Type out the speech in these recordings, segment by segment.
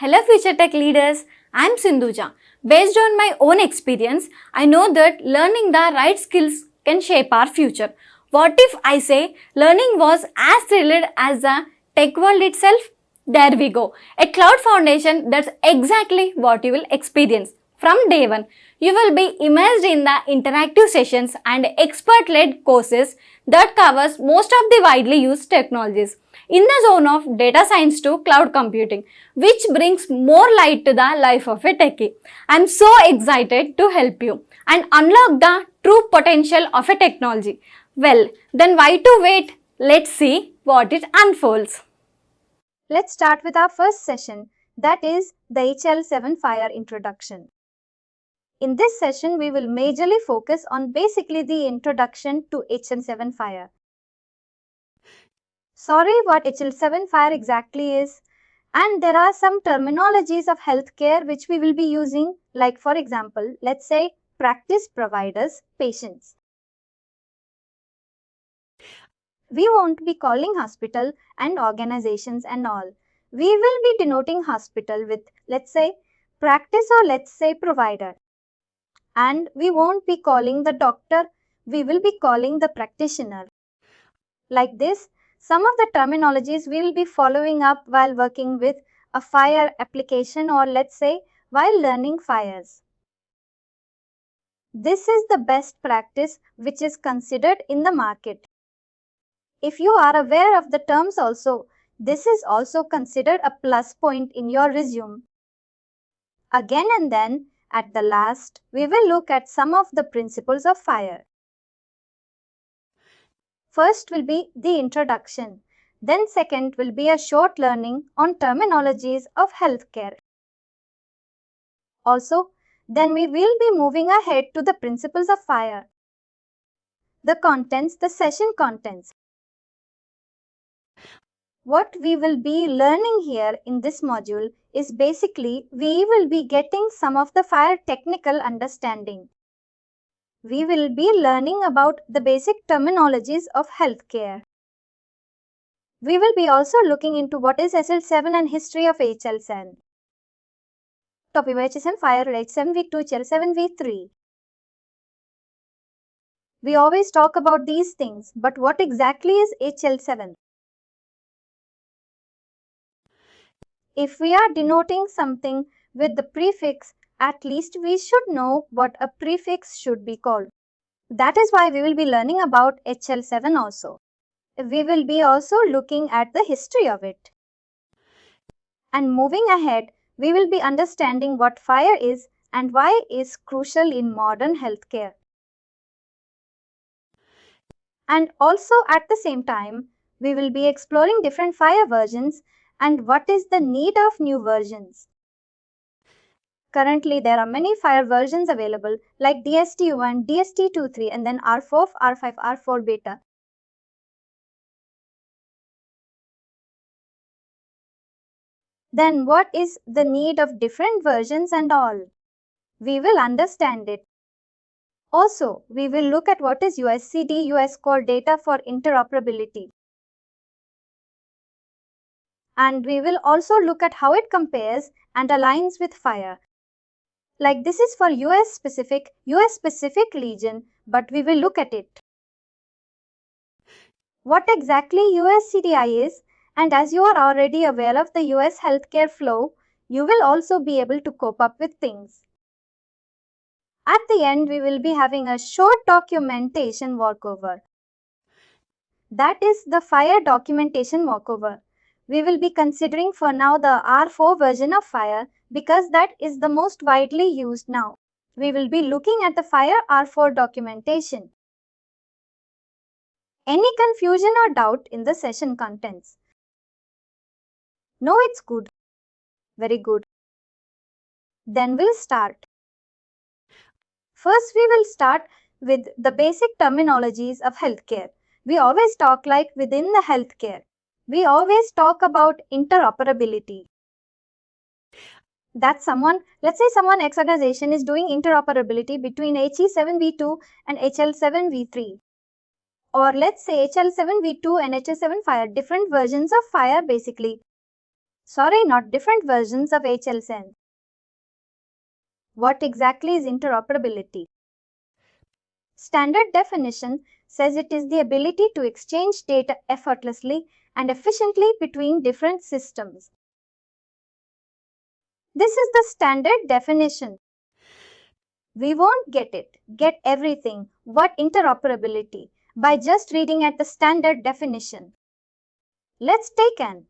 Hello future tech leaders, I am Sindhuja. Based on my own experience, I know that learning the right skills can shape our future. What if I say learning was as thrilled as the tech world itself? There we go. A CloudFoundation, that's exactly what you will experience. From day one, you will be immersed in the interactive sessions and expert-led courses that covers most of the widely used technologies in the zone of data science to cloud computing, which brings more light to the life of a techie. I'm so excited to help you and unlock the true potential of a technology. Well, then why to wait? Let's see what it unfolds. Let's start with our first session, that is the HL7 Fire Introduction. In this session, we will majorly focus on basically the introduction to HL7 Fire. Sorry, what HL7 Fire exactly is, and there are some terminologies of healthcare which we will be using, like for example, let's say practice providers, patients. We won't be calling hospital and organizations and all. We will be denoting hospital with, let's say, practice or let's say provider. And we won't be calling the doctor, we will be calling the practitioner. Like this, some of the terminologies we will be following up while working with a fire application or let's say while learning fires. This is the best practice which is considered in the market. If you are aware of the terms also, this is also considered a plus point in your resume. Again and then, at the last, we will look at some of the principles of fire. First will be the introduction. Then second will be a short learning on terminologies of healthcare. Also, then we will be moving ahead to the principles of fire. The contents, the session contents. What we will be learning here in this module is basically we will be getting some of the fire technical understanding. We will be learning about the basic terminologies of healthcare. We will be also looking into what is HL7 and history of HL7. Topic HL7 Fire H7V2 HL7V3. We always talk about these things, but what exactly is HL7? If we are denoting something with the prefix, at least we should know what a prefix should be called. That is why we will be learning about HL7 also. We will be also looking at the history of it. And moving ahead, we will be understanding what fire is and why it is crucial in modern healthcare. And also at the same time, we will be exploring different fire versions and what is the need of new versions. Currently, there are many fire versions available like DST1, DST23 and then R4, R5, R4 beta. Then what is the need of different versions and all? We will understand it. Also, we will look at what is USCD, US Core Data for interoperability. And we will also look at how it compares and aligns with fire. Like this is for US specific region, but we will look at it. What exactly USCDI is, and as you are already aware of the US healthcare flow, you will also be able to cope up with things. At the end, we will be having a short documentation walkover. That is the fire documentation walkover. We will be considering for now the R4 version of fire because that is the most widely used now. We will be looking at the fire R4 documentation. Any confusion or doubt in the session contents? No, it's good. Very good. Then we'll start. First, we will start with the basic terminologies of healthcare. We always talk like within the healthcare. We always talk about interoperability. That let's say someone X organization is doing interoperability between HE7V2 and HL7V3. Or let's say HL7V2 and HL7 Fire, different versions of Fire basically. Sorry, not different versions of HL7. What exactly is interoperability? Standard definition says it is the ability to exchange data effortlessly and efficiently between different systems. This is the standard definition. We won't get everything, what interoperability, by just reading at the standard definition. Let's take an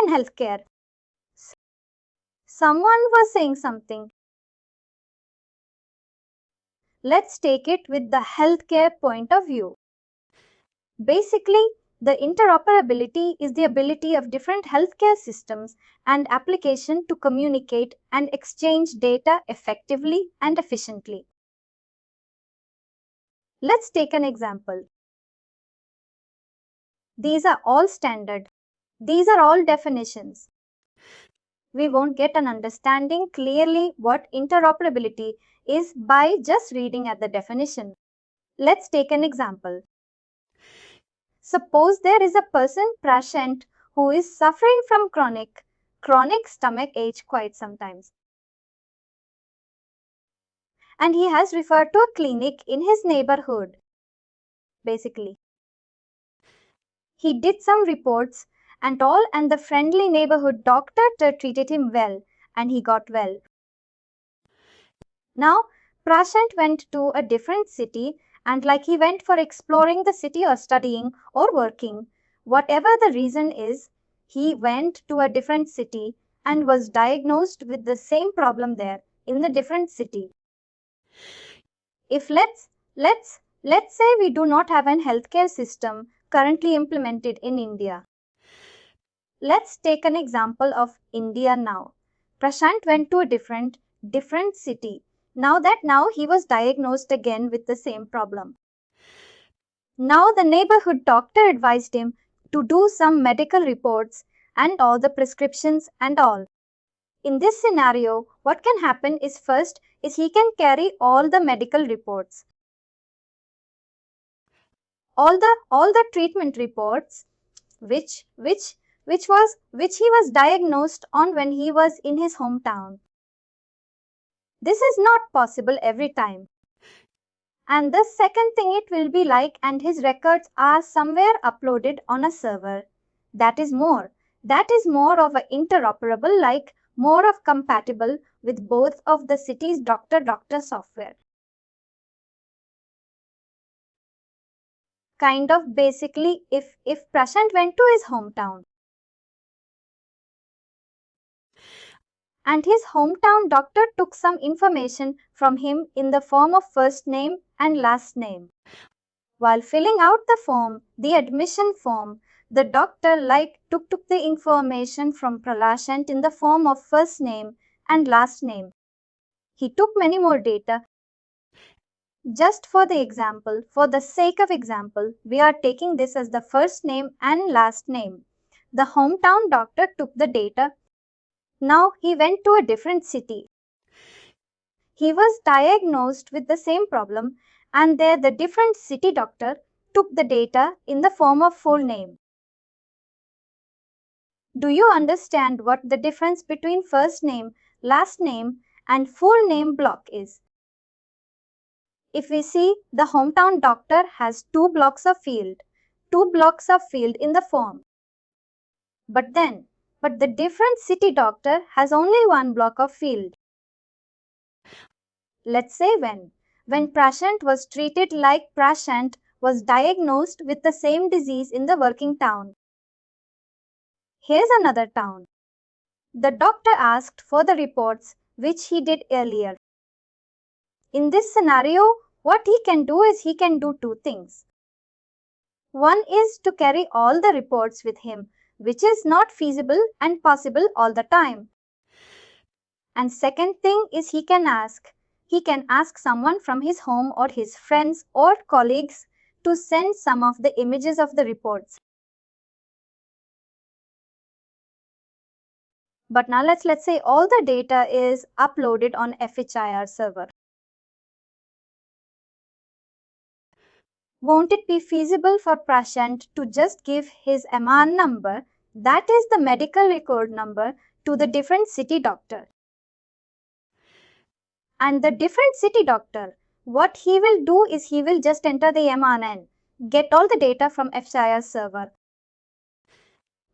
healthcare. Someone was saying something. Let's take it with the healthcare point of view. Basically, the interoperability is the ability of different healthcare systems and applications to communicate and exchange data effectively and efficiently. Let's take an example. These are all standard. These are all definitions. We won't get an understanding clearly what interoperability is by just reading at the definition. Let's take an example. Suppose there is a patient who is suffering from chronic stomach ache quite sometimes. And he has referred to a clinic in his neighborhood. Basically, he did some reports and all, and the friendly neighborhood doctor treated him well and he got well. Now, Prashant went to a different city, and like he went for exploring the city or studying or working, whatever the reason is, he went to a different city and was diagnosed with the same problem there in the different city. If let's say we do not have an healthcare system currently implemented in India. Let's take an example of India now. Prashant went to a different city. Now he was diagnosed again with the same problem. Now the neighborhood doctor advised him to do some medical reports and all the prescriptions and all. In this scenario, what can happen is first is he can carry all the medical reports. All the treatment reports which he was diagnosed on when he was in his hometown. This is not possible every time. And the second thing it will be like, and his records are somewhere uploaded on a server. That is more of a interoperable, like more of compatible with both of the city's doctor software. Kind of basically if Prashant went to his hometown and his hometown doctor took some information from him in the form of first name and last name. While filling out the form, the admission form, the doctor took the information from Prashant in the form of first name and last name. He took many more data. Just for the sake of example, we are taking this as the first name and last name. The hometown doctor took the data. Now he went to a different city. He was diagnosed with the same problem, and there the different city doctor took the data in the form of full name. Do you understand what the difference between first name, last name, and full name block is? If we see, the hometown doctor has two blocks of field in the form. But the different city doctor has only one block of field. Let's say when Prashant was treated, like Prashant was diagnosed with the same disease in the working town. Here's another town. The doctor asked for the reports which he did earlier. In this scenario, what he can do is he can do two things. One is to carry all the reports with him, which is not feasible and possible all the time. And second thing is he can ask someone from his home or his friends or colleagues to send some of the images of the reports. But now let's say all the data is uploaded on FHIR server. Won't it be feasible for Prashant to just give his MR number, That is the medical record number to the different city doctor. And the different city doctor, what he will do is he will just enter the MRN, get all the data from HL server.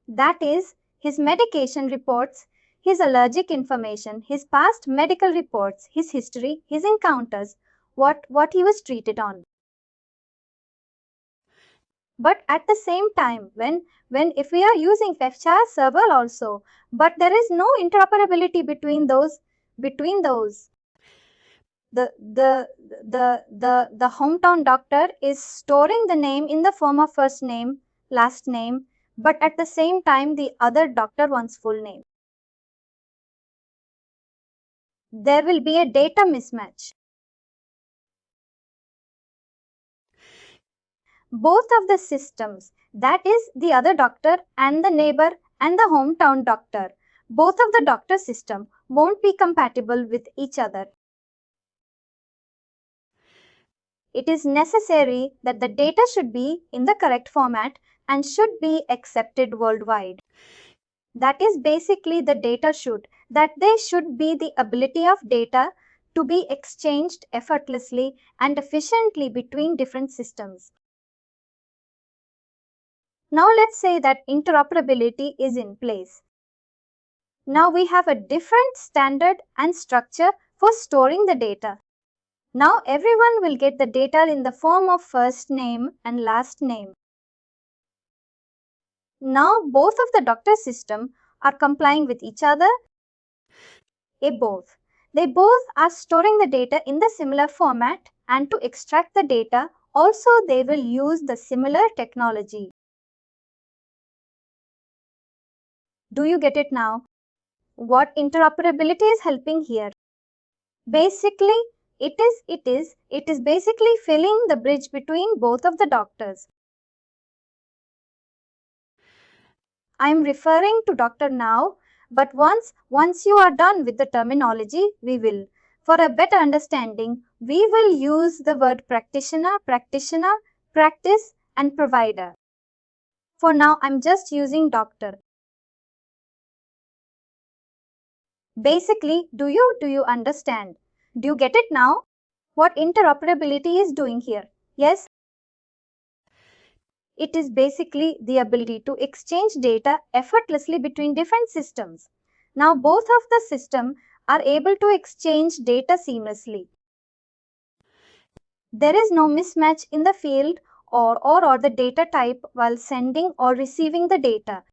That is his medication reports, his allergic information, his past medical reports, his history, his encounters, what he was treated on. But at the same time, when if we are using HL server also, but there is no interoperability between those. The hometown doctor is storing the name in the form of first name, last name, but at the same time the other doctor wants full name. There will be a data mismatch. Both of the systems, that is the other doctor and the neighbor and the hometown doctor, both of the doctor system won't be compatible with each other. It is necessary that the data should be in the correct format and should be accepted worldwide. That is basically the data should, that there should be the ability of data to be exchanged effortlessly and efficiently between different systems. Now let's say that interoperability is in place. Now we have a different standard and structure for storing the data. Now everyone will get the data in the form of first name and last name. Now both of the doctor system are complying with each other. They both are storing the data in the similar format, and to extract the data also they will use the similar technology. Do you get it now? What interoperability is helping here? Basically, it is basically filling the bridge between both of the doctors. I am referring to doctor now, but once you are done with the terminology, we will, for a better understanding, we will use the word practitioner, practice and provider. For now, I am just using doctor. Basically, do you understand? Do you get it now? What interoperability is doing here? Yes? It is basically the ability to exchange data effortlessly between different systems. Now both of the systems are able to exchange data seamlessly. There is no mismatch in the field or the data type while sending or receiving the data.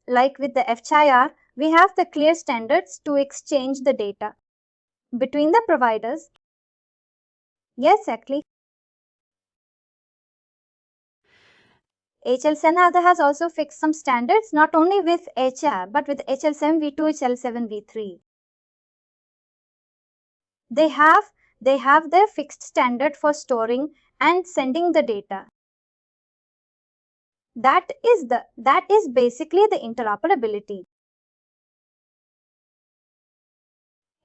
Like with the HIR, we have the clear standards to exchange the data between the providers. Yes, exactly. HL7 has also fixed some standards not only with HR but with HL7 v2, HL7 v3. They have their fixed standard for storing and sending the data. That is basically the interoperability.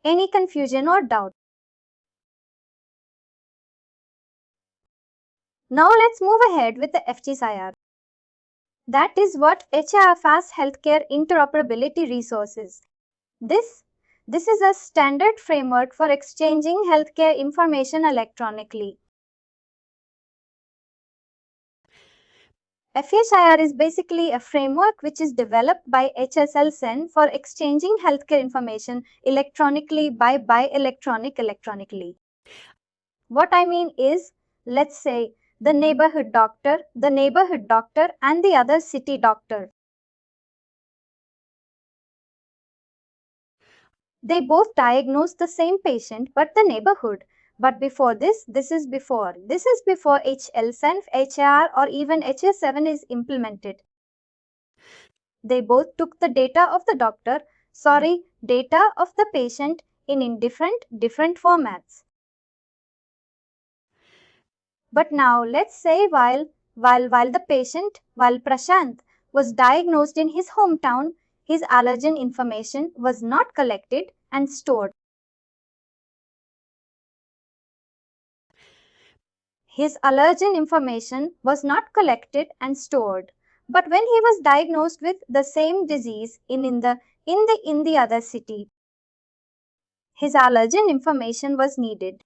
Any confusion or doubt? Now let's move ahead with the FGSIR. That is what HIFAS Healthcare Interoperability Resources. This is a standard framework for exchanging healthcare information electronically. FHIR is basically a framework which is developed by HL7 for exchanging healthcare information electronically by electronically. What I mean is, let's say the neighborhood doctor and the other city doctor. They both diagnose the same patient but the neighborhood. But before this is before HL7, HR or even HL7 is implemented. They both took the data of the data of the patient in different formats. But now let's say while Prashant was diagnosed in his hometown, his allergen information was not collected and stored. But when he was diagnosed with the same disease in the other city, his allergen information was needed.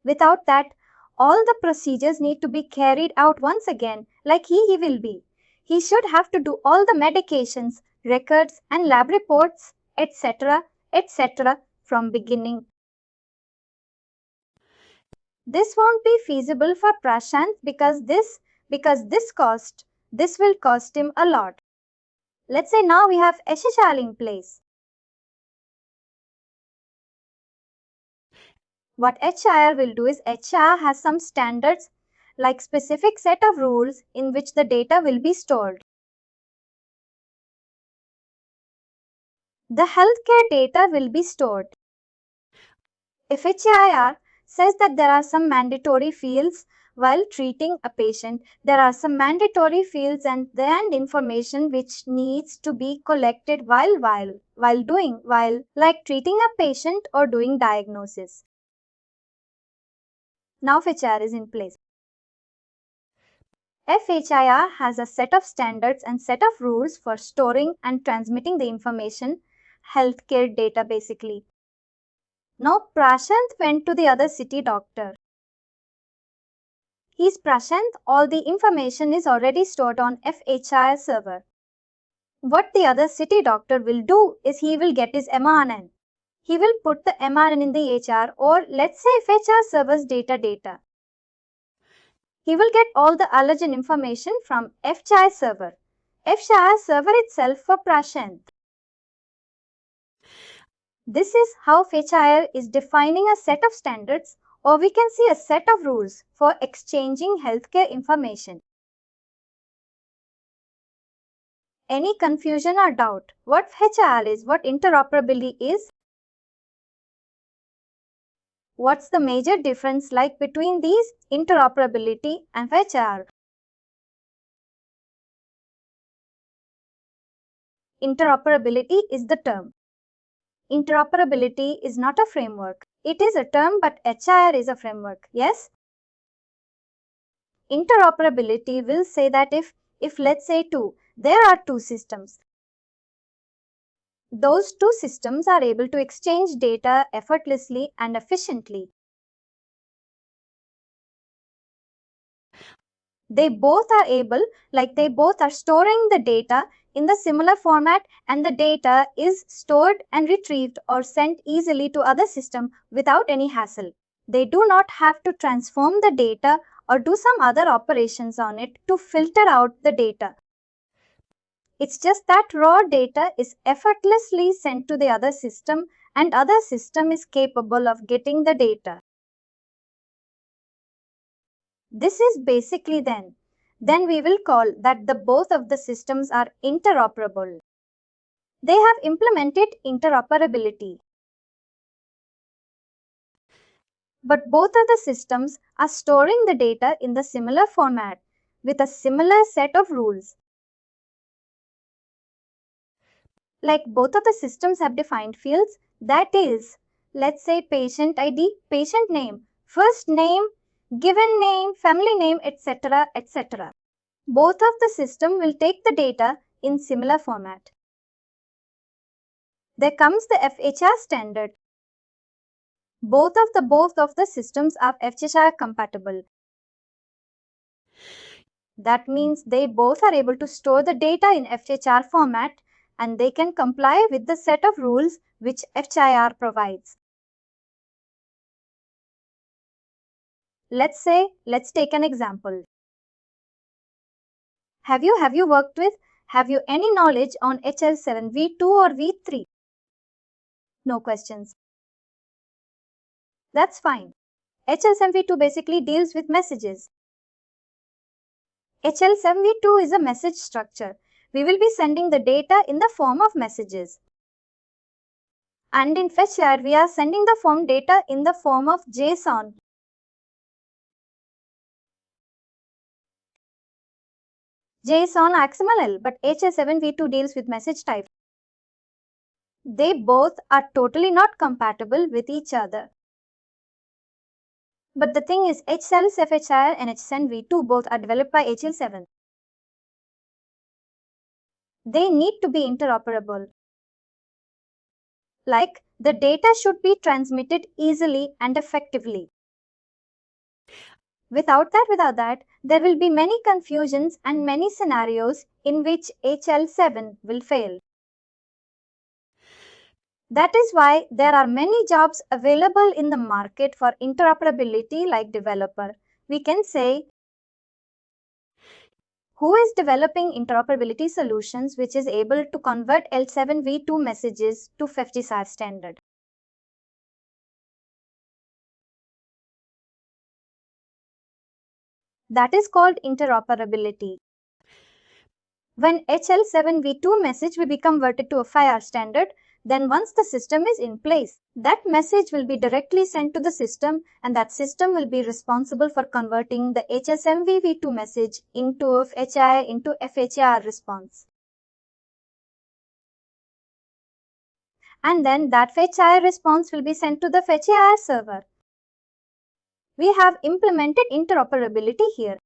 Without that, all the procedures need to be carried out once again, like he will be. He should have to do all the medications, records and lab reports, etc., etc. from beginning. This won't be feasible for Prashant because this will cost him a lot. Let's say now we have HL in place. What HR will do is HR has some standards like specific set of rules in which the data will be stored. The healthcare data will be stored. If HIR says that there are some mandatory fields while treating a patient, there are some mandatory fields and information which needs to be collected while like treating a patient or doing diagnosis. Now FHIR is in place. FHIR has a set of standards and set of rules for storing and transmitting the information, healthcare data basically. Now Prashant went to the other city doctor. He's Prashant, all the information is already stored on FHIR server. What the other city doctor will do is he will get his MRN. He will put the MRN in the HR or let's say FHIR server's data. He will get all the allergen information from FHIR server. FHIR server itself for Prashant. This is how FHIR is defining a set of standards or we can see a set of rules for exchanging healthcare information. Any confusion or doubt? What FHIR is? What interoperability is? What's the major difference like between these interoperability and FHIR? Interoperability is the term. Interoperability is not a framework. It is a term but HIR is a framework. Yes? Interoperability will say that if let's say there are two systems. Those two systems are able to exchange data effortlessly and efficiently. They both are storing the data in the similar format and the data is stored and retrieved or sent easily to other system without any hassle. They do not have to transform the data or do some other operations on it to filter out the data. It's just that raw data is effortlessly sent to the other system and other system is capable of getting the data. This is basically then we will call that the both of the systems are interoperable. They have implemented interoperability. But both of the systems are storing the data in the similar format with a similar set of rules. Like both of the systems have defined fields, that is, let's say patient ID, patient name, first name, given name, family name, etc., etc. Both of the system will take the data in similar format. There comes the FHIR standard. Both of the systems are FHIR compatible. That means they both are able to store the data in FHIR format and they can comply with the set of rules which FHIR provides. Let's take an example. Have you any knowledge on HL7 V2 or V3? No questions. That's fine. HL7 V2 basically deals with messages. HL7 V2 is a message structure. We will be sending the data in the form of messages. And in FHIR, we are sending the form data in the form of JSON. JSON XML, but HL7 V2 deals with message type. They both are totally not compatible with each other. But the thing is, HL7 and HL7v2 both are developed by HL7. They need to be interoperable. Like, the data should be transmitted easily and effectively. Without that, there will be many confusions and many scenarios in which HL7 will fail. That is why there are many jobs available in the market for interoperability like developer. We can say, who is developing interoperability solutions which is able to convert L7v2 messages to 50SAR standard. That is called interoperability. When HL7v2 message will be converted to a 5R standard, then once the system is in place, that message will be directly sent to the system, and that system will be responsible for converting the HL7v2 message into FHI into FHAR response. And then that FHI response will be sent to the FHAR server. We have implemented interoperability here.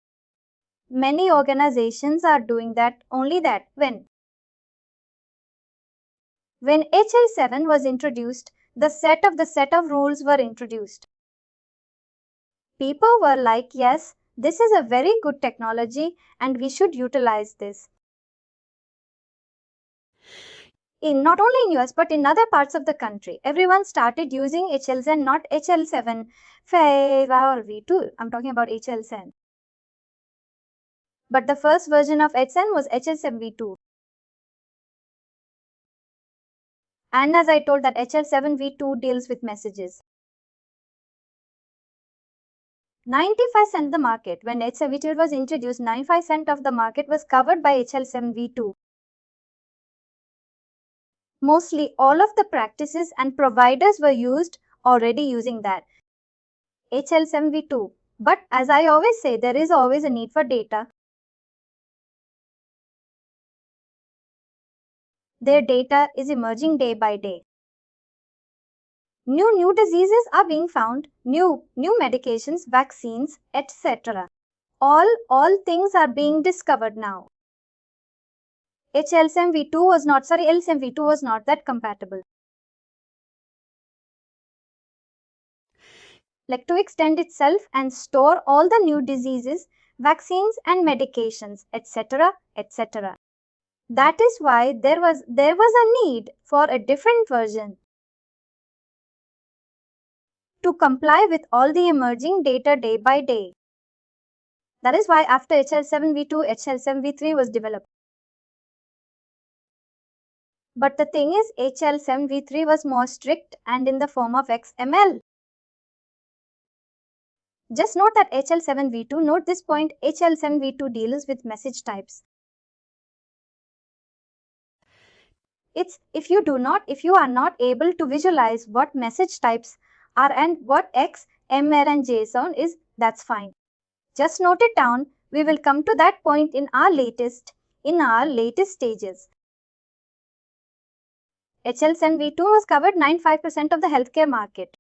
Many organizations are doing that, only that when HL7 was introduced, the set of rules were introduced. People were like, yes, this is a very good technology and we should utilize this. Not only in US but in other parts of the country, everyone started using HL7, not HL7 or V2. I'm talking about HL7. But the first version of HL7 was HL7v2. And as I told that HL7v2 deals with messages. 95% of the market, when HL7v2 was introduced, 95% of the market was covered by HL7v2. Mostly all of the practices and providers were already using that. HL7v2. But as I always say, there is always a need for data. Their data is emerging day by day. New diseases are being found, new medications, vaccines, etc. All things are being discovered now. L7v2 was not that compatible. Like to extend itself and store all the new diseases, vaccines and medications, etc., etc. That is why there was a need for a different version to comply with all the emerging data day by day. That is why after HL7v2, HL7v3 was developed. But the thing is, HL7v3 was more strict and in the form of XML. Just note that HL7v2, note this point, HL7v2 deals with message types. If you are not able to visualize what message types are and what X, ML and JSON is, that's fine. Just note it down. We will come to that point in our latest stages. HL7v2 was covered 95% of the healthcare market.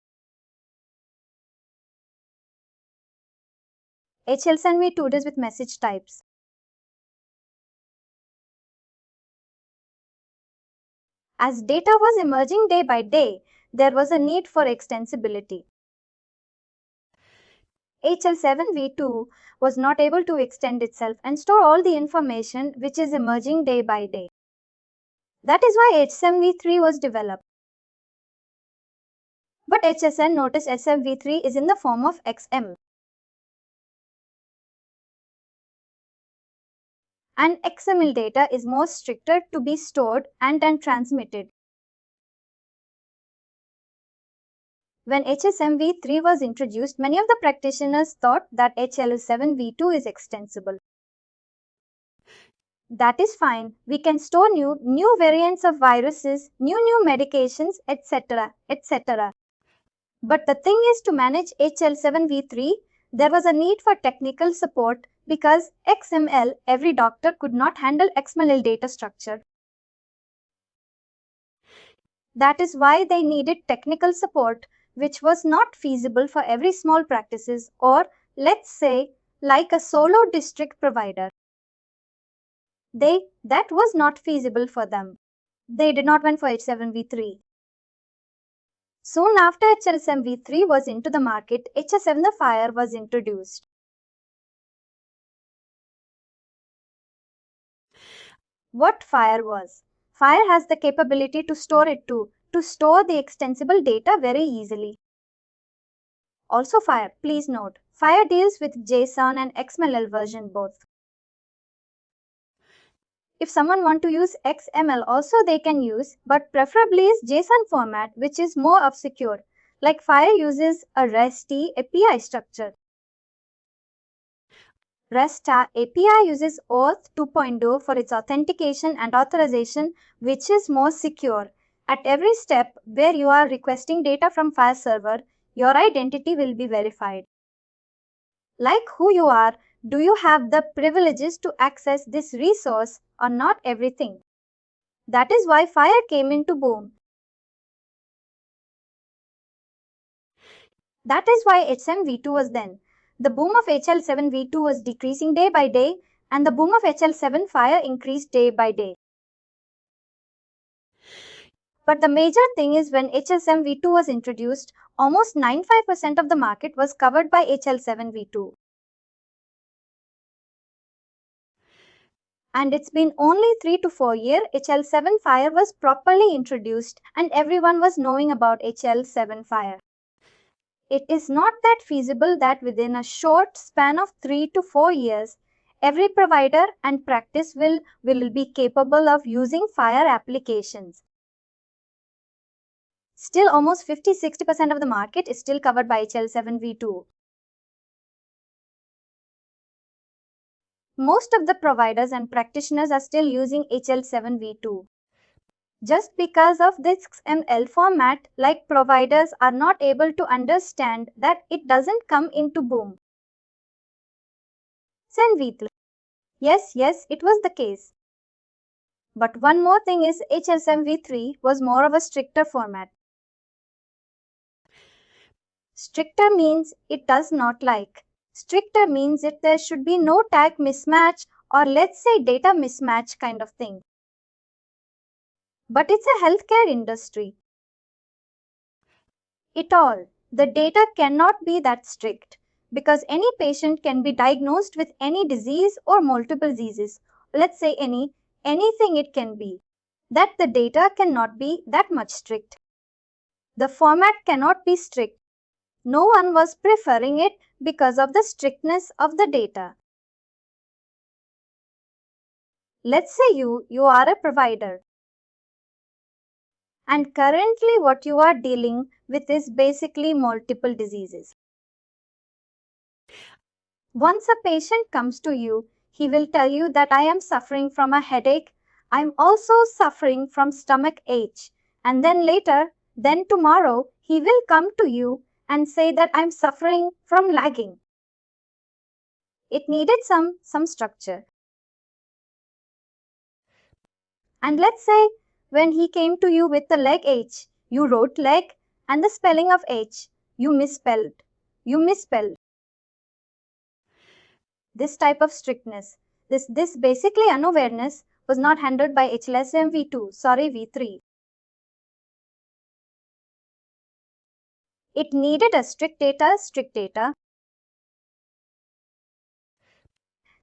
HL7v2 deals with message types. As data was emerging day by day, there was a need for extensibility. HL7v2 was not able to extend itself and store all the information which is emerging day by day. That is why HL7v3 was developed. But HSN, notice HL7v3 is in the form of XM. And XML data is more stricter to be stored and then transmitted. When HSMV3 was introduced, many of the practitioners thought that HL7v2 is extensible. That is fine. We can store new variants of viruses, new medications, etc., etc. But the thing is, to manage HL7v3, there was a need for technical support because XML, every doctor could not handle XML data structure. That is why they needed technical support which was not feasible for every small practices or, let's say, like a solo district provider. That was not feasible for them. They did not went for HL7v3. Soon after HL7v3 was into the market, HL7 the Fire was introduced. What Fire was? Fire has the capability to store it too, to store the extensible data very easily. Also Fire, please note, Fire deals with JSON and XML version both. If someone want to use XML also they can use, but preferably is JSON format which is more of secure. Like Fire uses a REST API structure. REST API uses OAuth 2.0 for its authentication and authorization, which is more secure. At every step where you are requesting data from Fire server, your identity will be verified. Like who you are, do you have the privileges to access this resource or not everything? That is why Fire came into boom. That is why HL7v2 was then. The boom of HL7v2 was decreasing day by day, and the boom of HL7 Fire increased day by day. But the major thing is when HL7v2 was introduced, almost 95% of the market was covered by HL7v2. And it's been only 3 to 4 years HL7 Fire was properly introduced and everyone was knowing about HL7 Fire. It is not that feasible that within a short span of 3 to 4 years, every provider and practice will be capable of using Fire applications. Still, almost 50-60% of the market is still covered by HL7v2. Most of the providers and practitioners are still using HL7v2. Just because of this XML format, like providers are not able to understand that it doesn't come into boom. HL7v3. Yes, it was the case. But one more thing is HL7v3 was more of a stricter format. Stricter means it does not like. Stricter means that there should be no tag mismatch or let's say data mismatch kind of thing. But it's a healthcare industry. The data cannot be that strict because any patient can be diagnosed with any disease or multiple diseases. Let's say anything it can be. That the data cannot be that much strict. The format cannot be strict. No one was preferring it because of the strictness of the data. Let's say you are a provider. And currently what you are dealing with is basically multiple diseases. Once a patient comes to you, he will tell you that I am suffering from a headache. I am also suffering from stomach ache. And then tomorrow, he will come to you and say that I'm suffering from lagging. It needed some structure. And let's say when he came to you with the leg H, you wrote leg and the spelling of H, you misspelled. This type of strictness, this basically unawareness was not handled by HL7v2, v3. It needed a strict data.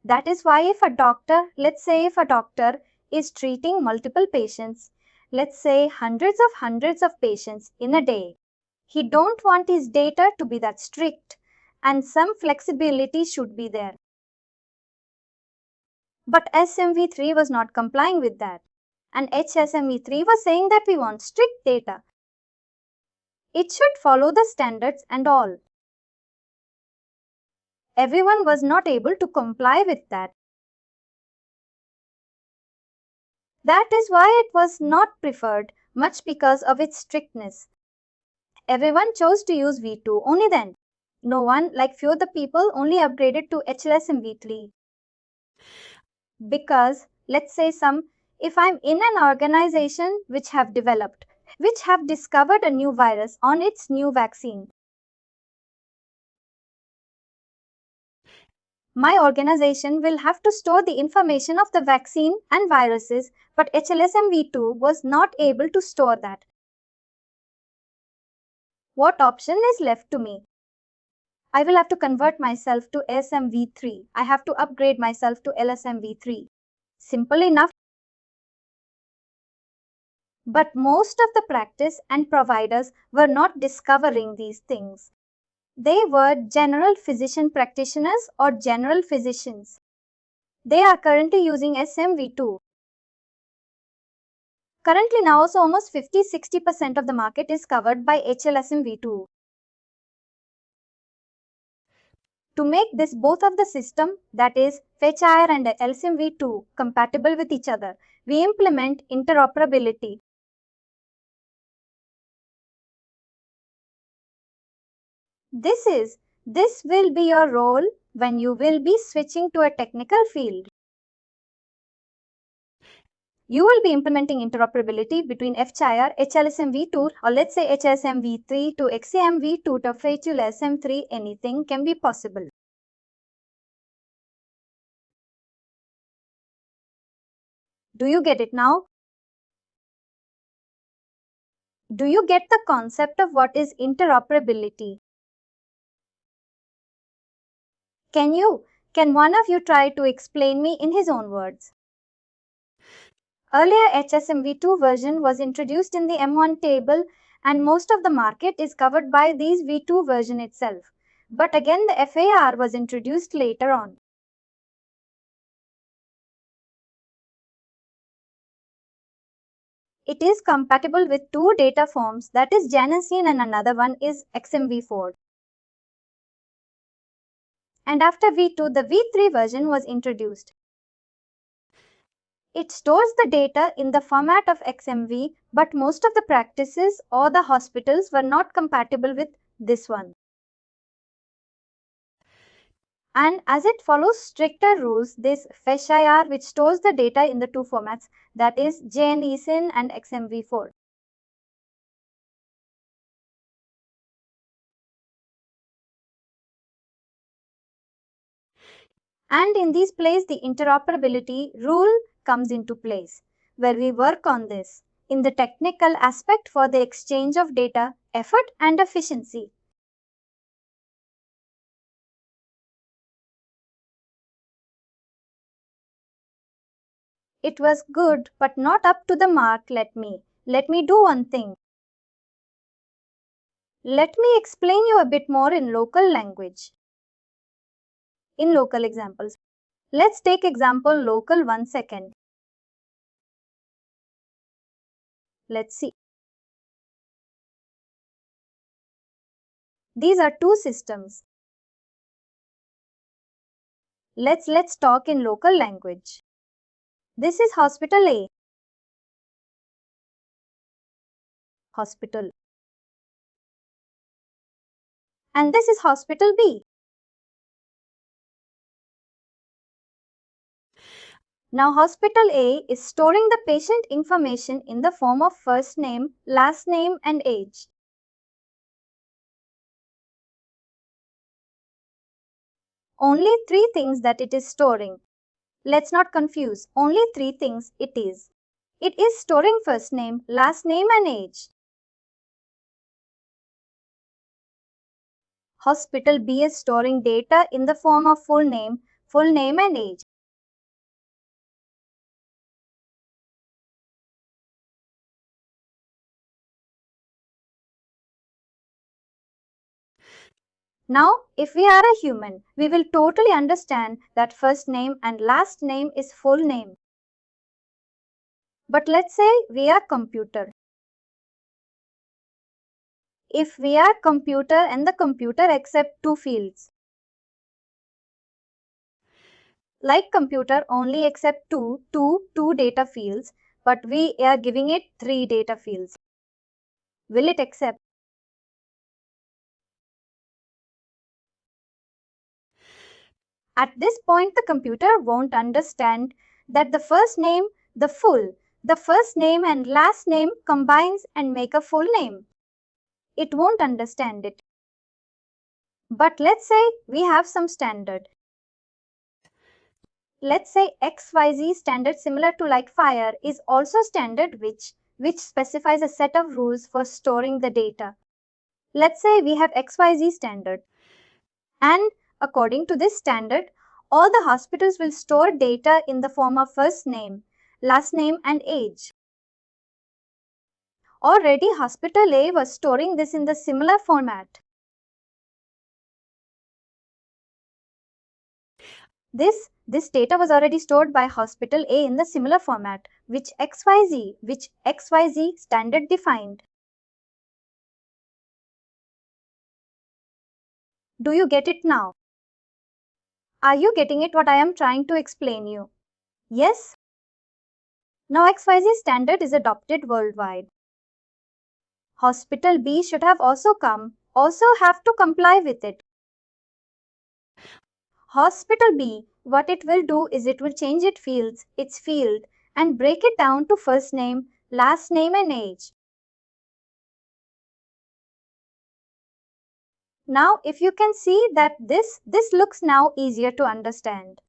That is why let's say if a doctor is treating multiple patients, let's say hundreds of patients in a day, he don't want his data to be that strict and some flexibility should be there. But SMV3 was not complying with that. And HSMV3 was saying that we want strict data. It should follow the standards and all. Everyone was not able to comply with that. That is why it was not preferred much because of its strictness. Everyone chose to use V2 only then. No one, like few of the people, only upgraded to HLSMV3. Because, let's say if I'm in an organization which have developed which have discovered a new virus on its new vaccine. My organization will have to store the information of the vaccine and viruses, but HLSMV2 was not able to store that. What option is left to me? I will have to convert myself to LSMV3. I have to upgrade myself to LSMV3. Simple enough. But most of the practice and providers were not discovering these things. They were general physician practitioners or general physicians. They are currently using SMV2. Currently now also almost 50-60% of the market is covered by HLSMV2. To make this both of the system, that is FetchIR and LSMV2, compatible with each other, we implement interoperability. This will be your role when you will be switching to a technical field. You will be implementing interoperability between FCHIR, HLSMV2, or let's say HLSMV3 to XAMV2 to FHLSM3. Anything can be possible. Do you get it now? Do you get the concept of what is interoperability? Can one of you try to explain me in his own words? Earlier HSMV2 version was introduced in the M1 table and most of the market is covered by these V2 version itself. But again the FAR was introduced later on. It is compatible with two data forms, that is Janacine and another one is XMV4. And after V2, the V3 version was introduced. It stores the data in the format of XMV, but most of the practices or the hospitals were not compatible with this one. And as it follows stricter rules, this FetchIR, which stores the data in the two formats, that is JNESIN and XMV4. And in this place, the interoperability rule comes into place, where we work on this in the technical aspect for the exchange of data, effort and efficiency. It was good, but not up to the mark. Let me do one thing. Let me explain you a bit more in local language. In local examples. Let's take example local 1 second. Let's see. These are two systems. Let's talk in local language. This is hospital A. Hospital. And this is hospital B. Now hospital A is storing the patient information in the form of first name, last name and age. Only three things that it is storing. Let's not confuse, only three things it is. It is storing first name, last name and age. Hospital B is storing data in the form of full name and age. Now, if we are a human, we will totally understand that first name and last name is full name. But let's say we are computer. If we are computer and the computer accepts two fields, like computer only accept two data fields, but we are giving it three data fields. Will it accept? At this point, the computer won't understand that the first name, the full the first name and last name combines and make a full name. It won't understand it. But let's say we have some standard. Let's say XYZ standard similar to like fire is also standard which specifies a set of rules for storing the data. Let's say we have XYZ standard. And according to this standard, all the hospitals will store data in the form of first name, last name and age. Already Hospital A was storing this in the similar format. This data was already stored by Hospital A in the similar format, which XYZ standard defined. Do you get it now? Are you getting it what I am trying to explain you? Yes? Now XYZ standard is adopted worldwide. Hospital B should have also have to comply with it. Hospital B, what it will do is it will change its field and break it down to first name, last name and age. Now if you can see that this looks now easier to understand.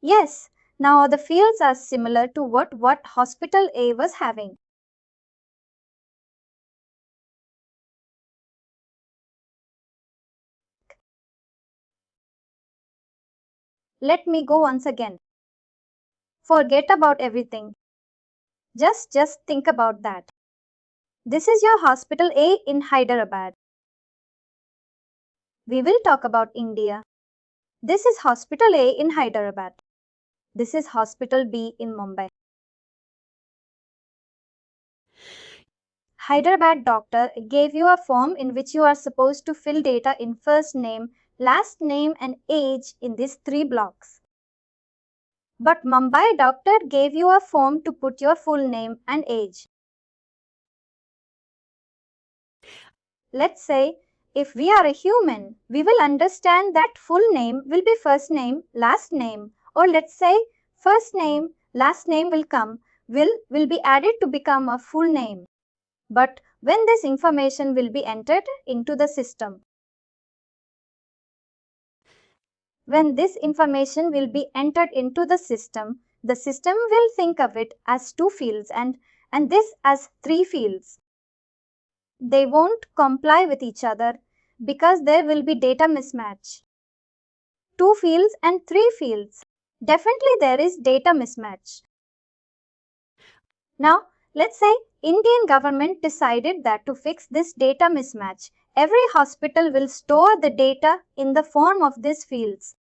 Yes, now the fields are similar to what Hospital A was having. Let me go once again. Forget about everything. Just think about that. This is your Hospital A in Hyderabad. We will talk about India. This is Hospital A in Hyderabad. This is Hospital B in Mumbai. Hyderabad doctor gave you a form in which you are supposed to fill data in first name, last name and age in these 3 blocks. But Mumbai doctor gave you a form to put your full name and age. Let's say if we are a human, we will understand that full name will be first name, last name, or let's say first name, last name will be added to become a full name. But when this information will be entered into the system, the system will think of it as 2 fields and this as 3 fields. They won't comply with each other because there will be data mismatch. 2 fields and 3 fields. Definitely there is data mismatch. Now, let's say Indian government decided that to fix this data mismatch, every hospital will store the data in the form of these fields.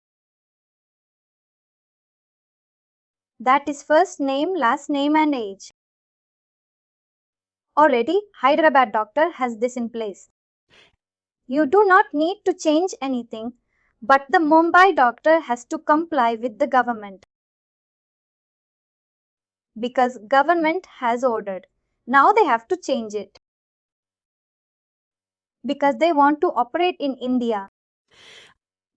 That is first name, last name and age. Already Hyderabad doctor has this in place. You do not need to change anything, but the Mumbai doctor has to comply with the government. Because government has ordered. Now they have to change it. Because they want to operate in India.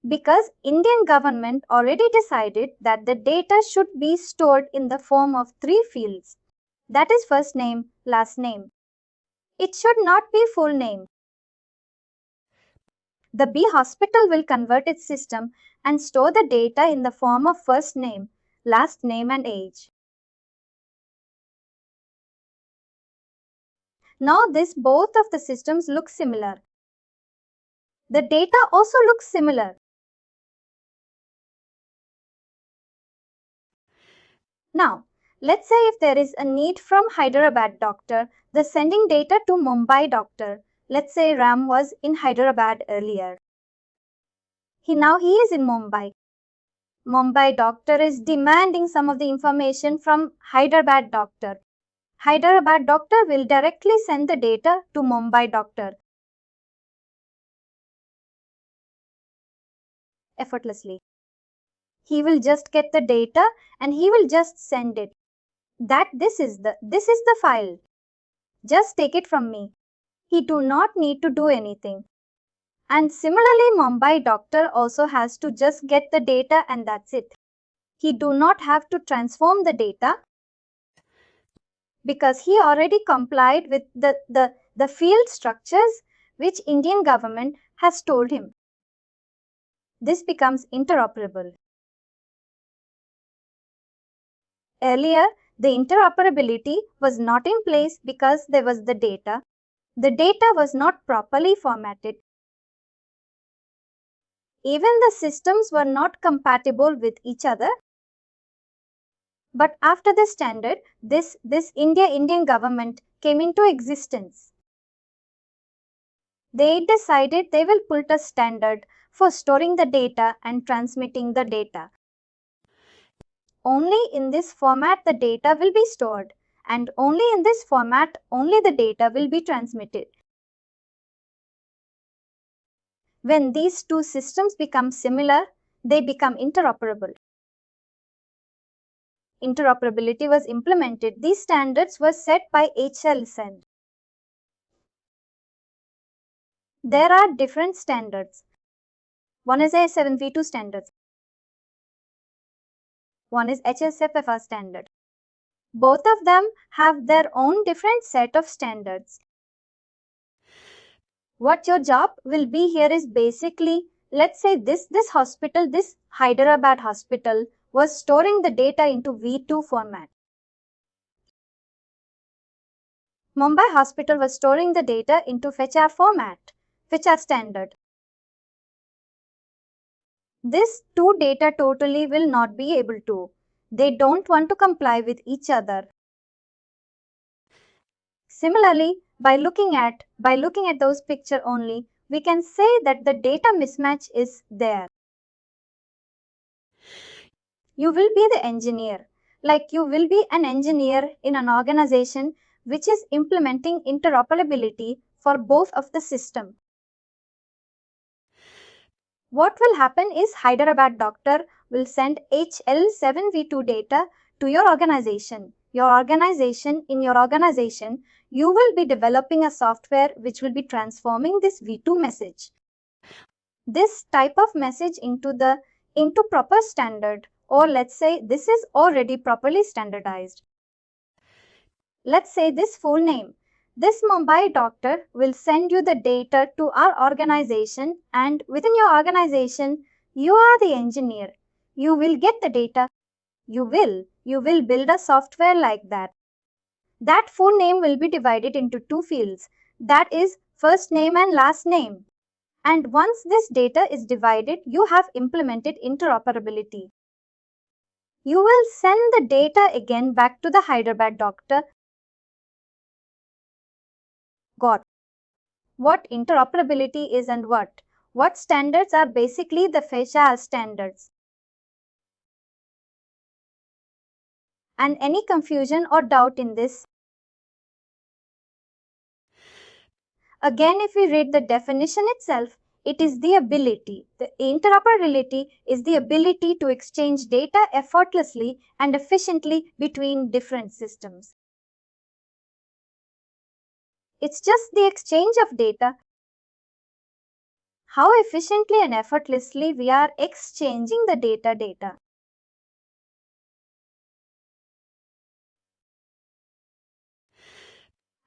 Because Indian government already decided that the data should be stored in the form of 3 fields. That is first name, last name. It should not be full name. The B hospital will convert its system and store the data in the form of first name, last name and age. Now both of the systems look similar. The data also looks similar. Now, let's say if there is a need from Hyderabad doctor, the sending data to Mumbai doctor. Let's say Ram was in Hyderabad earlier. Now he is in Mumbai. Mumbai doctor is demanding some of the information from Hyderabad doctor. Hyderabad doctor will directly send the data to Mumbai doctor. Effortlessly. He will just get the data and he will just send it. This is the file. Just take it from me. He do not need to do anything. And similarly, Mumbai doctor also has to just get the data and that's it. He do not have to transform the data because he already complied with the field structures which Indian government has told him. This becomes interoperable. Earlier, the interoperability was not in place because there was the data. The data was not properly formatted. Even the systems were not compatible with each other. But after the standard, this Indian government came into existence. They decided they will put a standard for storing the data and transmitting the data. Only in this format the data will be stored, and only in this format only the data will be transmitted. When these two systems become similar, they become interoperable. Interoperability was implemented. These standards were set by HL7. There are different standards. One is A7V2 standards. One is HL7 standard. Both of them have their own different set of standards. What your job will be here is basically, let's say this hospital, this Hyderabad hospital was storing the data into V2 format. Mumbai hospital was storing the data into HL format, HL standard. This two data totally will not be able to. They don't want to comply with each other. Similarly, by looking at those pictures only, we can say that the data mismatch is there. You will be the engineer. Like you will be an engineer in an organization which is implementing interoperability for both of the system. What will happen is Hyderabad doctor will send HL7V2 data to your organization. In your organization, you will be developing a software which will be transforming this V2 message. This type of message into proper standard, or let's say this is already properly standardized. Let's say this full name. This Mumbai doctor will send you the data to our organization, and within your organization, you are the engineer. You will get the data. You will build a software like that. That full name will be divided into two fields. That is first name and last name. And once this data is divided, you have implemented interoperability. You will send the data again back to the Hyderabad doctor. Got what interoperability is and what standards are basically the HL standards. And any confusion or doubt in this? Again, if we read the definition itself, it is the ability. The interoperability is the ability to exchange data effortlessly and efficiently between different systems. It's just the exchange of data. How efficiently and effortlessly we are exchanging the data.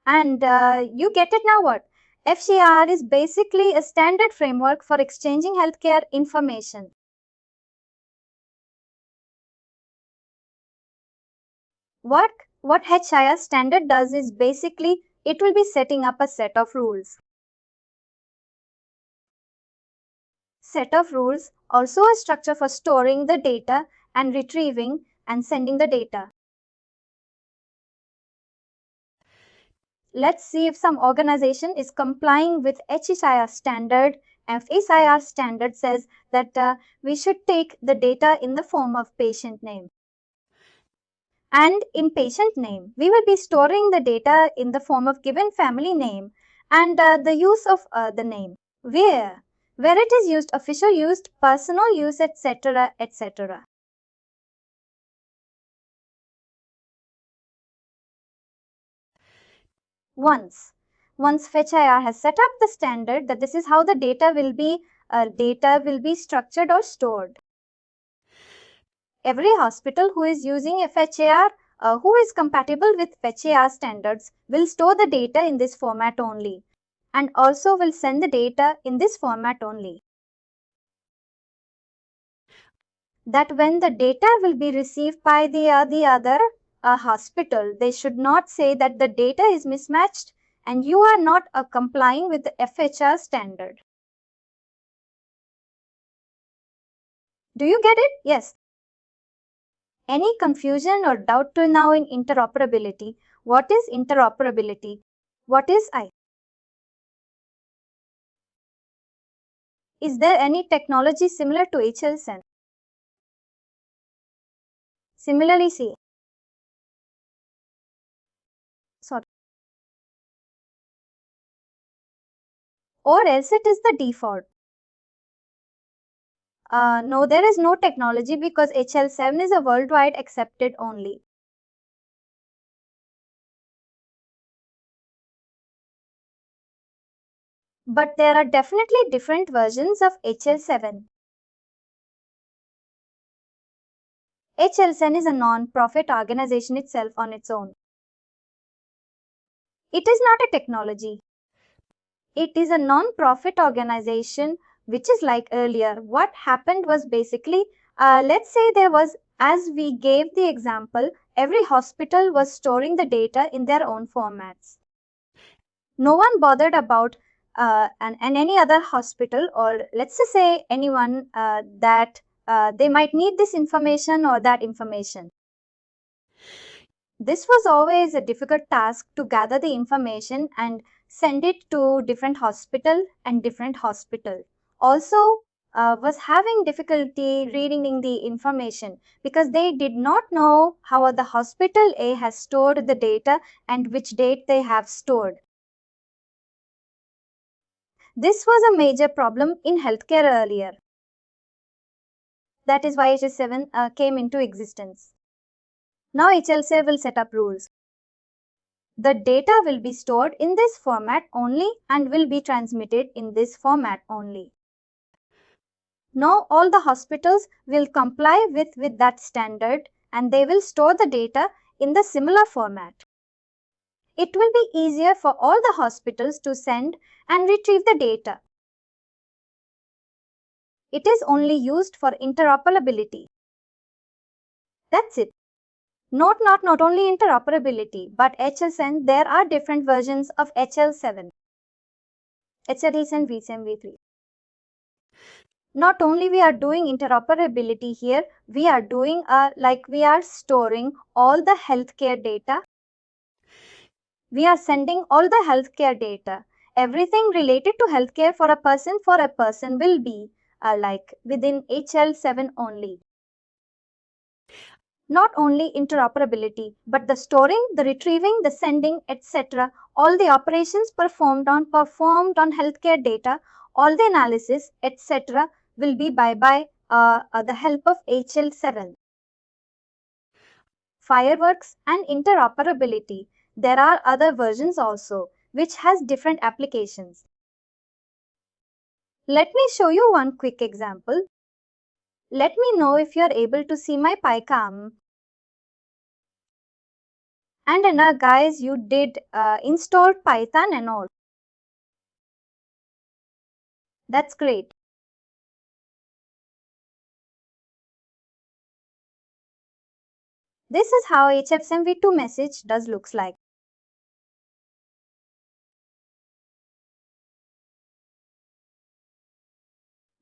And you get it now what? FCR is basically a standard framework for exchanging healthcare information. What HIR standard does is basically it will be setting up a set of rules. Set of rules, also a structure for storing the data and retrieving and sending the data. Let's see if some organization is complying with HIR standard. HIR standard says that we should take the data in the form of patient name. And in patient name, we will be storing the data in the form of given family name and the use of the name. Where it is used, official use, personal use, etc., etc. Once HIR has set up the standard that this is how the data will be structured or stored. Every hospital who is using FHAR, who is compatible with FHAR standards, will store the data in this format only and also will send the data in this format only. That when the data will be received by the other hospital, they should not say that the data is mismatched and you are not complying with the FHR standard. Do you get it? Yes. Any confusion or doubt till now in interoperability? What is interoperability? What is I? Is there any technology similar to HL7? Similarly, say, sorry. Or else it is the default. No, there is no technology because HL7 is a worldwide accepted only. But there are definitely different versions of HL7. HL7 is a non-profit organization itself on its own. It is not a technology. It is a non-profit organization, which is like earlier. What happened was basically, let's say there was, as we gave the example, every hospital was storing the data in their own formats. No one bothered about and any other hospital, or let's just say anyone that they might need this information or that information. This was always a difficult task to gather the information and send it to different hospital and different hospital. Also was having difficulty reading the information because they did not know how the hospital A has stored the data and which date they have stored. This was a major problem in healthcare earlier. That is why HL7 came into existence. Now HL7 will set up rules. The data will be stored in this format only and will be transmitted in this format only. Now all the hospitals will comply with that standard and they will store the data in the similar format. It will be easier for all the hospitals to send and retrieve the data. It is only used for interoperability. That's it. Not only interoperability, but HL7, there are different versions of HL7. HL7, V7, V3. Not only we are doing interoperability here, we are doing like we are storing all the healthcare data. We are sending all the healthcare data. Everything related to healthcare for a person will be like within HL7 only. Not only interoperability, but the storing, the retrieving, the sending, etc. All the operations performed on healthcare data, all the analysis, etc. will be by the help of HL7. Fireworks and interoperability. There are other versions also, which has different applications. Let me show you one quick example. Let me know if you are able to see my PyCharm. And guys, you did install Python and all. That's great. This is how HL7v2 message does looks like.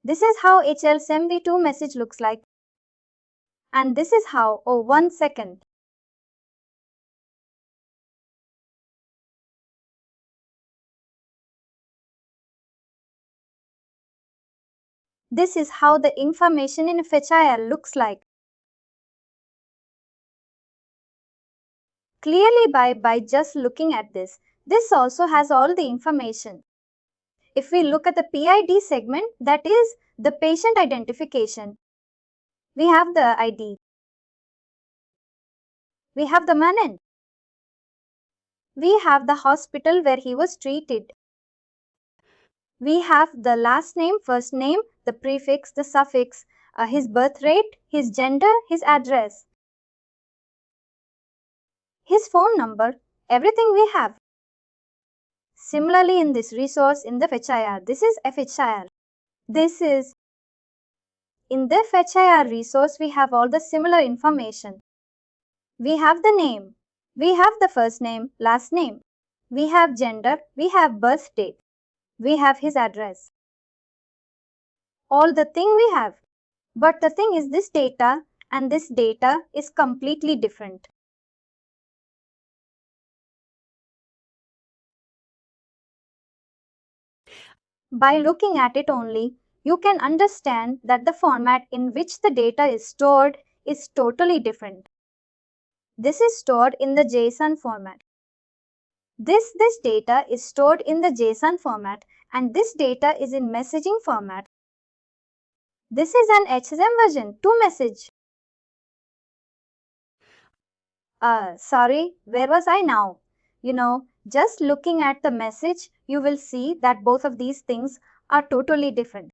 This is how HL7v2 message looks like. And this is how, oh, 1 second. This is how the information in FHIR looks like. Clearly by just looking at this, this also has all the information. If we look at the PID segment, that is the patient identification. We have the ID. We have the MANN. We have the hospital where he was treated. We have the last name, first name, the prefix, the suffix, his birth rate, his gender, his address, his phone number, everything we have. Similarly, in this resource in the FetchIR, this is FHIR. This is in the FetchIR resource, we have all the similar information. We have the name. We have the first name, last name. We have gender. We have birth date. We have his address. All the thing we have. But the thing is this data and this data is completely different. By looking at it only, you can understand that the format in which the data is stored is totally different. This is stored in the JSON format. This data is stored in the JSON format and this data is in messaging format. This is an HL7 version 2 message. Sorry, where was I now? Just looking at the message, you will see that both of these things are totally different.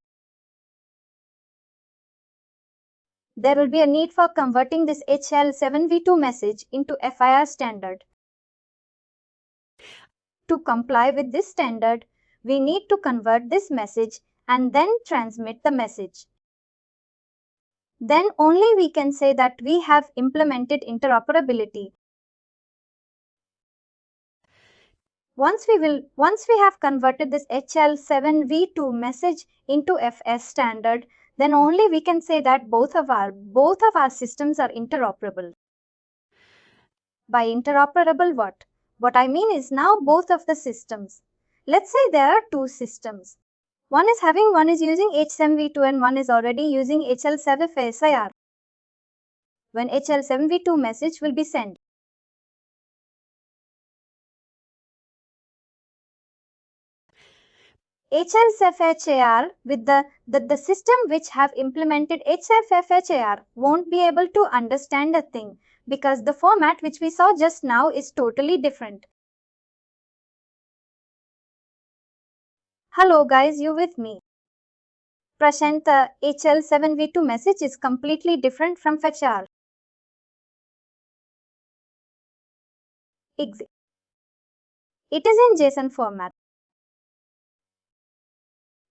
There will be a need for converting this HL7v2 message into FIR standard. To comply with this standard, we need to convert this message and then transmit the message. Then only we can say that we have implemented interoperability. Once we have converted this HL7v2 message into FS standard, then only we can say that both of our systems are interoperable. By interoperable, what I mean is now both of the systems. Let's say there are two systems. One is using H7v2 and one is already using HL7 FSIR. When HL7v2 message will be sent, HL7FHAR with the system which have implemented HL7FHAR won't be able to understand a thing because the format which we saw just now is totally different. Hello guys, you with me? Prashant, the HL7v2 message is completely different from FetchIR. It is in JSON format.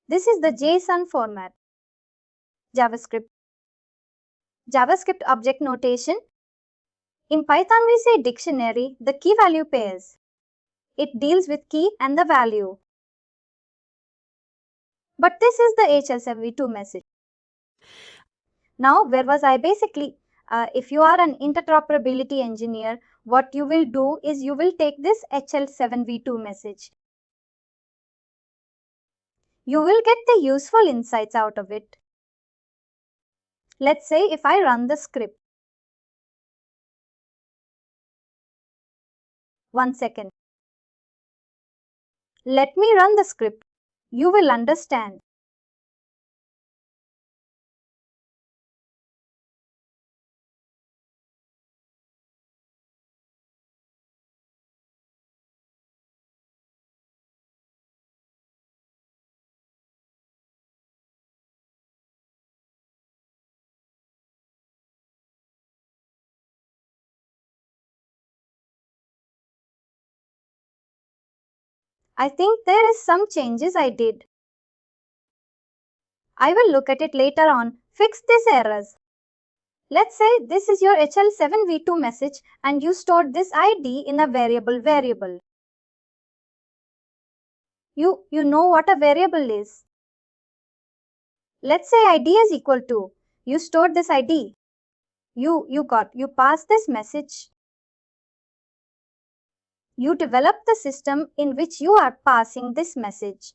This is the JSON format. JavaScript object notation. In Python we say dictionary, the key value pairs. It deals with key and the value. But this is the HL7v2 message. Now, where was I? Basically, if you are an interoperability engineer, what you will do is you will take this HL7v2 message. You will get the useful insights out of it. Let's say if I run the script. 1 second. Let me run the script. You will understand. I think there is some changes I did. I will look at it later on. Fix these errors. Let's say this is your HL7v2 message and you stored this ID in a variable. You know what a variable is. Let's say ID is equal to, you stored this ID. You passed this message. You develop the system in which you are passing this message.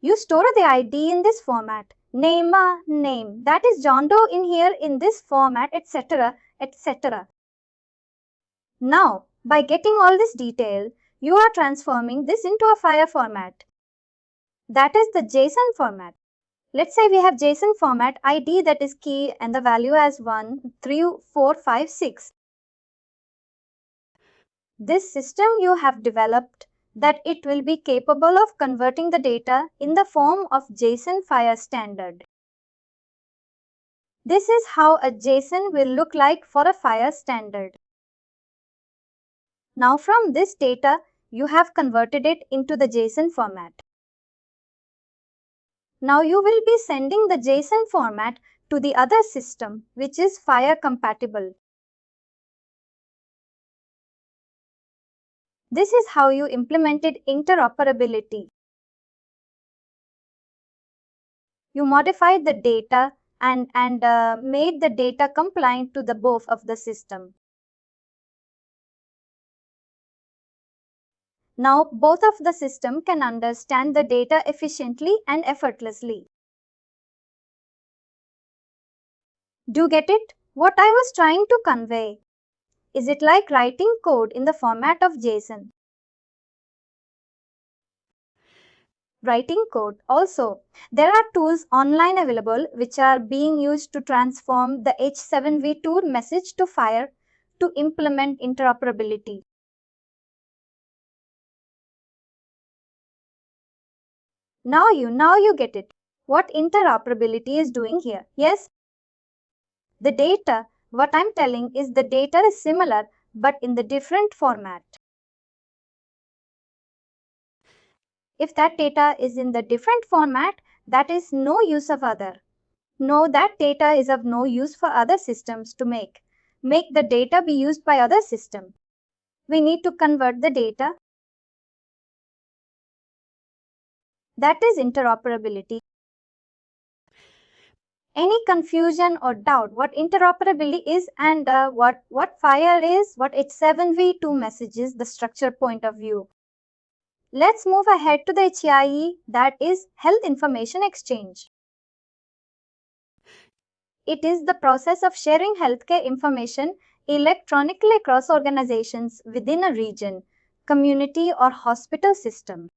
You store the ID in this format. Name, that is John Doe in here in this format, etc. etc. Now, by getting all this detail, you are transforming this into a FIR format. That is the JSON format. Let's say we have JSON format ID that is key and the value as 1, 3, 4, 5, 6. This system you have developed that it will be capable of converting the data in the form of JSON FIR standard. This is how a JSON will look like for a FHIR standard. Now from this data, you have converted it into the JSON format. Now you will be sending the JSON format to the other system, which is FHIR compatible. This is how you implemented interoperability. You modified the data and made the data compliant to the both of the system. Now both of the system can understand the data efficiently and effortlessly. Do you get it? What I was trying to convey? Is it like writing code in the format of JSON? Writing code. Also, there are tools online available which are being used to transform the H7v2 message to FHIR to implement interoperability. Now you get it. What interoperability is doing here. Yes, the data, what I'm telling is the data is similar but in the different format. If that data is in the different format, that is no use of other. No, that data is of no use for other systems to make the data be used by other system. We need to convert the data. That is interoperability. Any confusion or doubt what interoperability is and what FHIR is, what H7v2 message is, the structure point of view. Let's move ahead to the HIE, that is Health Information Exchange. It is the process of sharing healthcare information electronically across organizations within a region, community or hospital system.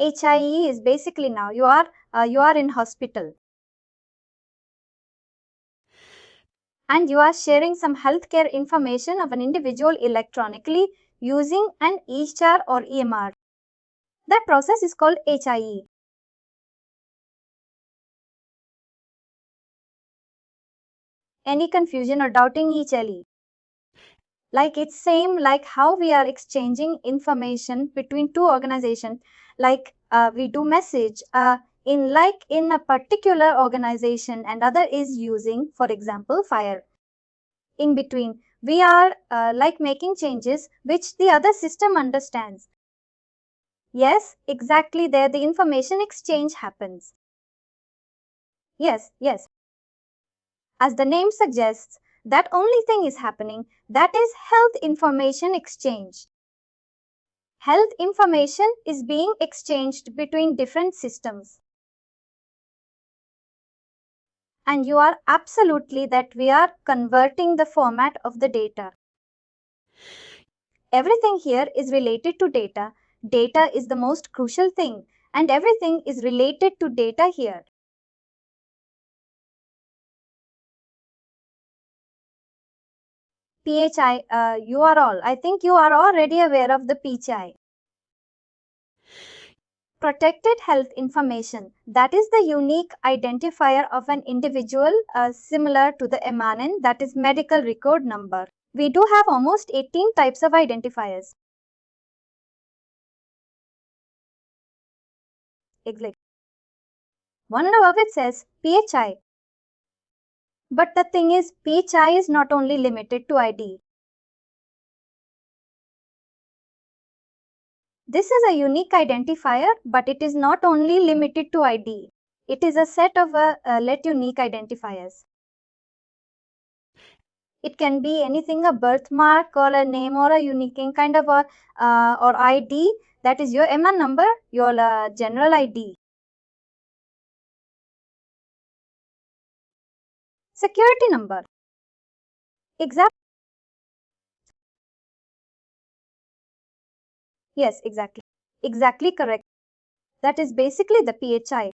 HIE is basically now you are in hospital and you are sharing some healthcare information of an individual electronically using an EHR or EMR. That process is called HIE. Any confusion or doubting HLE? Like it's same like how we are exchanging information between two organizations, like we do message in a particular organization and other is using, for example, FHIR. In between, we are like making changes which the other system understands. Yes, exactly, there the information exchange happens. Yes. As the name suggests, that only thing is happening, that is health information exchange. Health information is being exchanged between different systems. And you are absolutely that we are converting the format of the data. Everything here is related to data. Data is the most crucial thing, and everything is related to data here. PHI, I think you are already aware of the PHI. Protected health information. That is the unique identifier of an individual similar to the MRN, that is medical record number. We do have almost 18 types of identifiers. Exactly. One above it says PHI. But the thing is, PHI is not only limited to ID. This is a unique identifier, but it is not only limited to ID. It is a set of unique identifiers. It can be anything, a birthmark or a name or a unique kind of or ID, that is your MN number, your general ID. Security number. Exactly. Yes, exactly. Exactly correct. That is basically the PHI.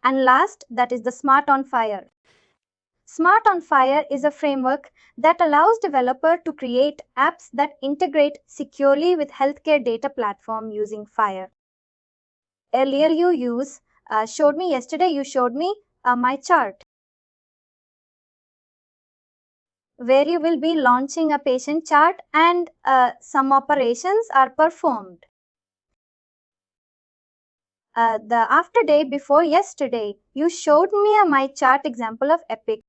And last, that is the Smart on FHIR. Smart on FHIR is a framework that allows developers to create apps that integrate securely with healthcare data platform using FHIR. Earlier you use showed me yesterday, you showed me my chart, where you will be launching a patient chart and some operations are performed. The after day before yesterday, you showed me my chart example of Epic.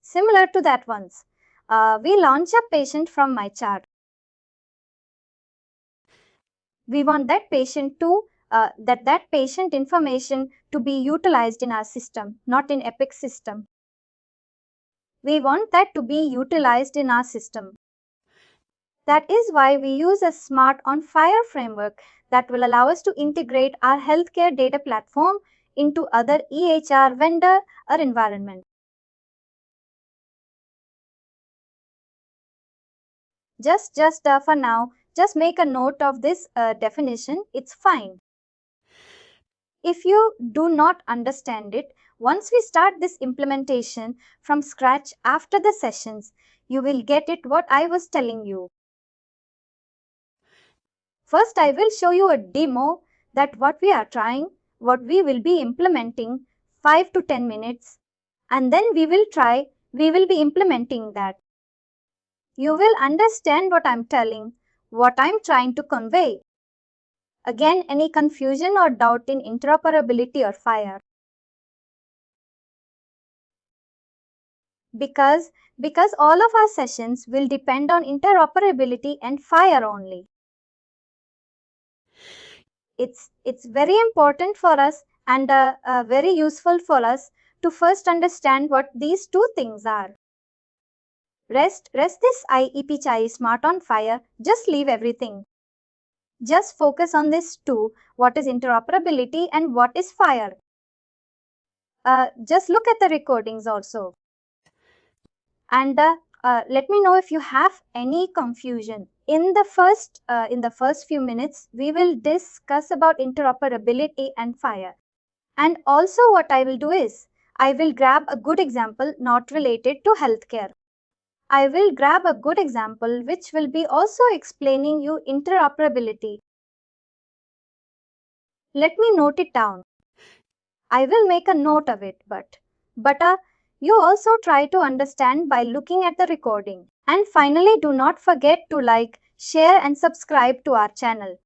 Similar to that ones. We launch a patient from my chart. We want that patient to that patient information to be utilized in our system, not in Epic system. We want that to be utilized in our system. That is why we use a Smart on Fire framework that will allow us to integrate our healthcare data platform into other EHR vendor or environment. Just for now, just make a note of this definition. It's fine. If you do not understand it, once we start this implementation from scratch after the sessions, you will get it what I was telling you. First, I will show you a demo that what we are trying, what we will be implementing 5 to 10 minutes, and then we will be implementing that. You will understand what I'm telling, what I'm trying to convey. Again, any confusion or doubt in interoperability or FHIR? Because all of our sessions will depend on interoperability and FHIR only. It's very important for us and very useful for us to first understand what these two things are. Rest this IEP Chai Smart on Fire, just leave everything. Just focus on this two, what is interoperability and what is FHIR. Just look at the recordings also. And let me know if you have any confusion. In the first few minutes, we will discuss about interoperability and FHIR. And also what I will do is, I will grab a good example not related to healthcare. I will grab a good example which will be also explaining you interoperability. Let me note it down. I will make a note of it, but you also try to understand by looking at the recording. And finally, do not forget to like, share and subscribe to our channel.